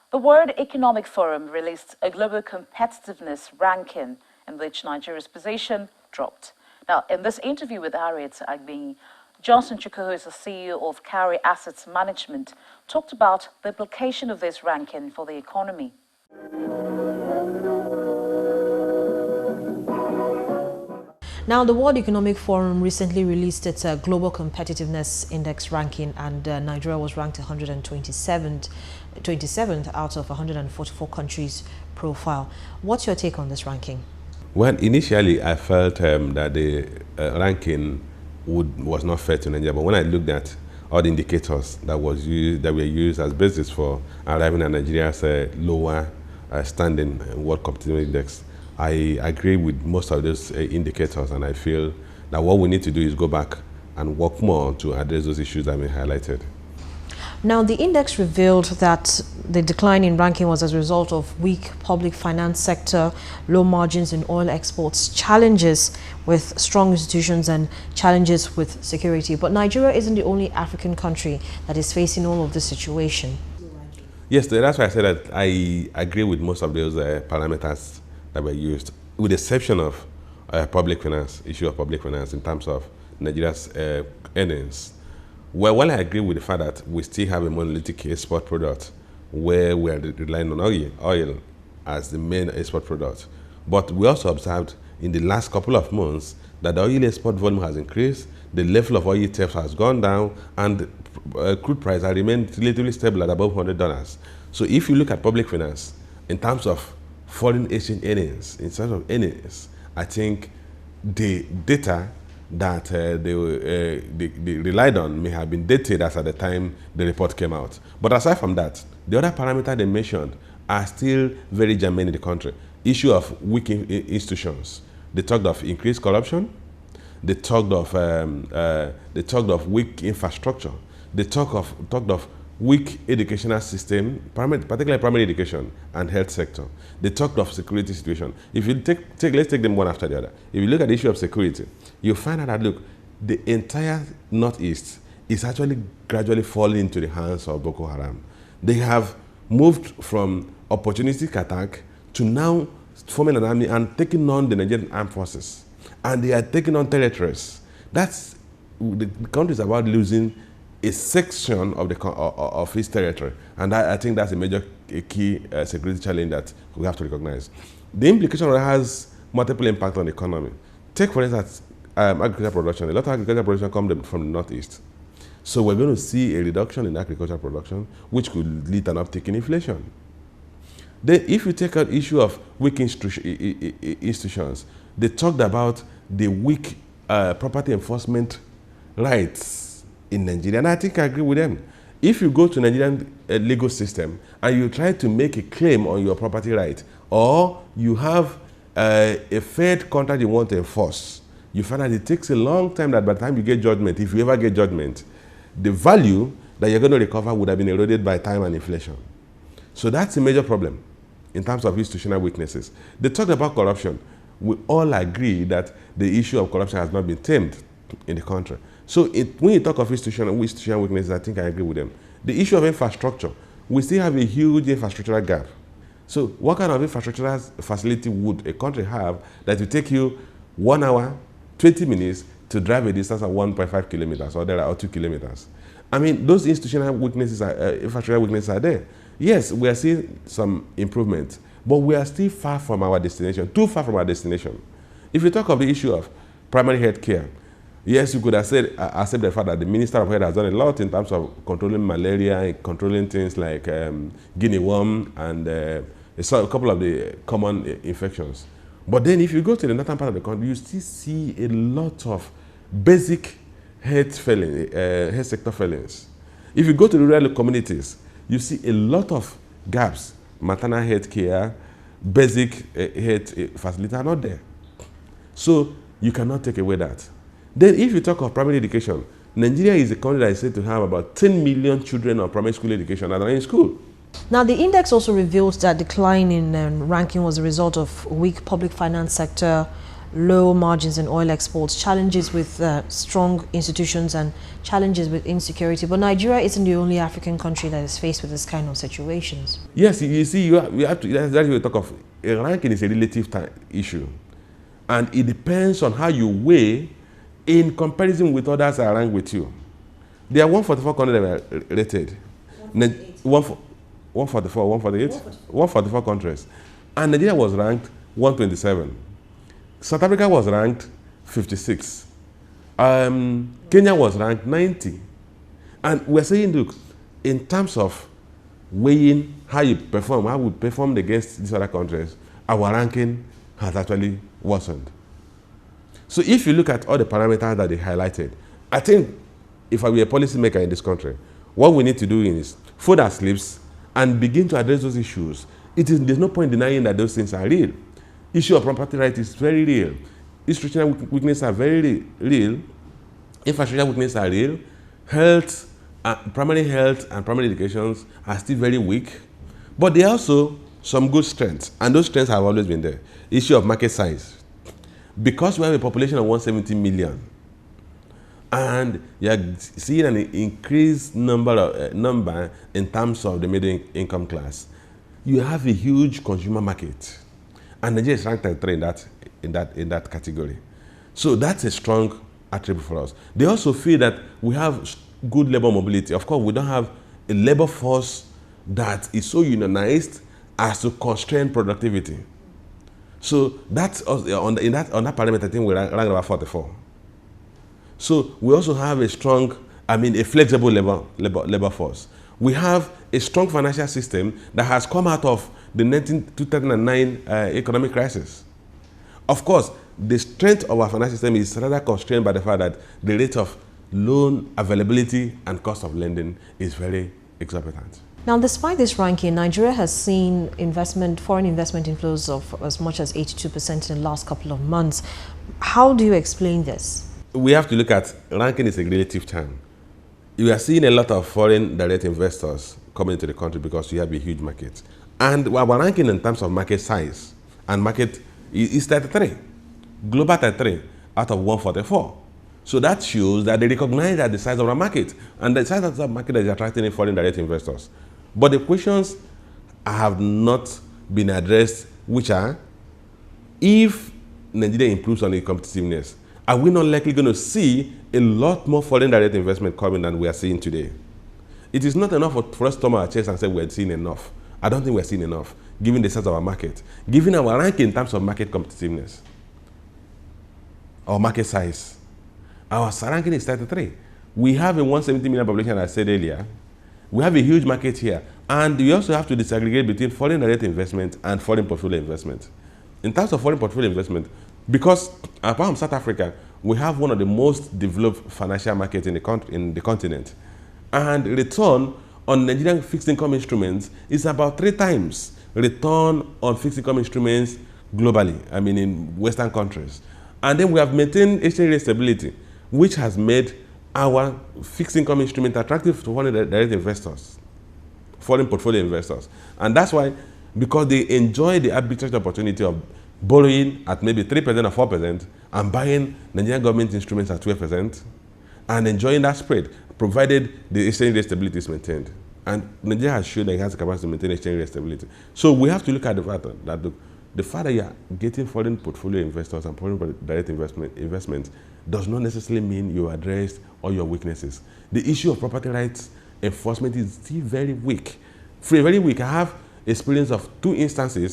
The World Economic Forum released a global competitiveness ranking in which Nigeria's position dropped. Now, in this interview with Harriet Agbi, Johnson Chukwuka, who is the CEO of Carry Assets Management, talked about the implication of this ranking for the economy. Now, the World Economic Forum recently released its Global Competitiveness Index ranking, and Nigeria was ranked 127th out of 144 countries profile. What's your take on this ranking? Well, initially I felt that the ranking was not fair to Nigeria, but when I looked at all the indicators that were used as basis for arriving at Nigeria's lower standing World Competitiveness Index, I agree with most of those indicators, and I feel that what we need to do is go back and work more to address those issues that have been highlighted. Now, the index revealed that the decline in ranking was as a result of weak public finance sector, low margins in oil exports, challenges with strong institutions, and challenges with security. But Nigeria isn't the only African country that is facing all of this situation. Yes, that's why I said that I agree with most of those parameters that were used, with the exception of public finance, issue of public finance in terms of Nigeria's earnings. Well, while I agree with the fact that we still have a monolithic export product where we are relying on oil as the main export product, but we also observed in the last couple of months that the oil export volume has increased, the level of oil theft has gone down, and crude price has remained relatively stable at above $100. So if you look at public finance in terms of foreign exchange earnings, in terms of earnings, I think the data that they relied on may have been dated as at the time the report came out. But aside from that, the other parameters they mentioned are still very germane in the country. Issue of weak institutions. They talked of increased corruption. They talked of weak infrastructure. They talked of weak educational system, particularly primary education and health sector. They talked of security situation. If you let's take them one after the other. If you look at the issue of security, you find out that, look, the entire Northeast is actually gradually falling into the hands of Boko Haram. They have moved from opportunistic attack to now forming an army and taking on the Nigerian armed forces. And they are taking on territories. The country is about losing a section of his territory, and I think that's a key security challenge that we have to recognize. The implication has multiple impacts on the economy. Take, for instance, agricultural production. A lot of agricultural production comes from the Northeast. So we're going to see a reduction in agricultural production, which could lead to an uptick in inflation. Then if you take an issue of weak institutions, they talked about the weak property enforcement rights in Nigeria, and I think I agree with them. If you go to Nigerian legal system and you try to make a claim on your property right, or you have a fair contract you want to enforce, you find that it takes a long time that by the time you get judgment, if you ever get judgment, the value that you're going to recover would have been eroded by time and inflation. So that's a major problem in terms of institutional weaknesses. They talked about corruption. We all agree that the issue of corruption has not been tamed in the country. So when you talk of institutional weaknesses, I think I agree with them. The issue of infrastructure, we still have a huge infrastructural gap. So what kind of infrastructural facility would a country have that will take you 1 hour, 20 minutes to drive a distance of 1.5 kilometers or 2 kilometers? I mean, those institutional weaknesses, infrastructural weaknesses are there. Yes, we are seeing some improvement, but we are still far from our destination, too far from our destination. If you talk of the issue of primary health care, yes, you could have said, accept the fact that the Minister of Health has done a lot in terms of controlling malaria and controlling things like guinea worm and a couple of the common infections. But then if you go to the northern part of the country, you still see a lot of basic health sector failings. If you go to the rural communities, you see a lot of gaps. Maternal health care, basic health facilities are not there. So you cannot take away that. Then if you talk of primary education, Nigeria is a country that is said to have about 10 million children of primary school education that are in school. Now, the index also reveals that decline in ranking was a result of weak public finance sector, low margins in oil exports, challenges with strong institutions, and challenges with insecurity. But Nigeria isn't the only African country that is faced with this kind of situations. Yes, you see, you have to, that's what we talk of. A ranking is a relative issue. And it depends on how you weigh in comparison with others that are ranked with you. There are 144 countries that were rated. 144, 148? 144 countries. And Nigeria was ranked 127. South Africa was ranked 56. Kenya was ranked 90. And we're saying, look, in terms of weighing how you perform, how we performed against these other countries, our ranking has actually worsened. So if you look at all the parameters that they highlighted, I think if I were a policymaker in this country, what we need to do is fold our sleeves and begin to address those issues. There's no point denying that those things are real. Issue of property rights is very real. Institutional weaknesses are very real. Infrastructure weaknesses are real. Health, primary health and primary education are still very weak. But there are also some good strengths, and those strengths have always been there. Issue of market size. Because we have a population of 170 million, and you're seeing an increased number in terms of the middle income class, you have a huge consumer market, and Nigeria is ranked at 3 in that category. So that's a strong attribute for us. They also feel that we have good labor mobility. Of course, we don't have a labor force that is so unionized as to constrain productivity. So that's on that parameter. I think we rank about 44. So we also have a strong, a flexible labor force. We have a strong financial system that has come out of the 2009 economic crisis. Of course, the strength of our financial system is rather constrained by the fact that the rate of loan availability and cost of lending is very exorbitant. Now, despite this ranking, Nigeria has seen foreign investment inflows of as much as 82% in the last couple of months. How do you explain this? We have to look at ranking is a relative term. We are seeing a lot of foreign direct investors coming into the country because we have a huge market. And our ranking in terms of market size and market is 33, global 33 out of 144. So that shows that they recognize that the size of our market, and the size of the market is attracting foreign direct investors. But the questions have not been addressed, which are, if Nigeria improves on its competitiveness, are we not likely going to see a lot more foreign direct investment coming than we are seeing today? It is not enough for us to thumb our chest and say we're seeing enough. I don't think we're seeing enough, given the size of our market, given our ranking in terms of market competitiveness, or market size. Our ranking is 33. We have a 170 million population, as I said earlier. We have a huge market here. And we also have to disaggregate between foreign direct investment and foreign portfolio investment. In terms of foreign portfolio investment, because apart from South Africa, we have one of the most developed financial markets in the continent. And return on Nigerian fixed income instruments is about 3 times return on fixed income instruments globally, in Western countries. And then we have maintained exchange rate stability, which has made our fixed income instrument attractive to foreign direct investors, foreign portfolio investors. And that's why, because they enjoy the arbitrage opportunity of borrowing at maybe 3% or 4% and buying Nigerian government instruments at 12% and enjoying that spread, provided the exchange rate stability is maintained. And Nigeria has shown that it has the capacity to maintain exchange rate stability. So we have to look at the fact that the fact that you are getting foreign portfolio investors and foreign direct investment does not necessarily mean you address all your weaknesses. The issue of property rights enforcement is still very weak. Very weak. I have experience of 2 instances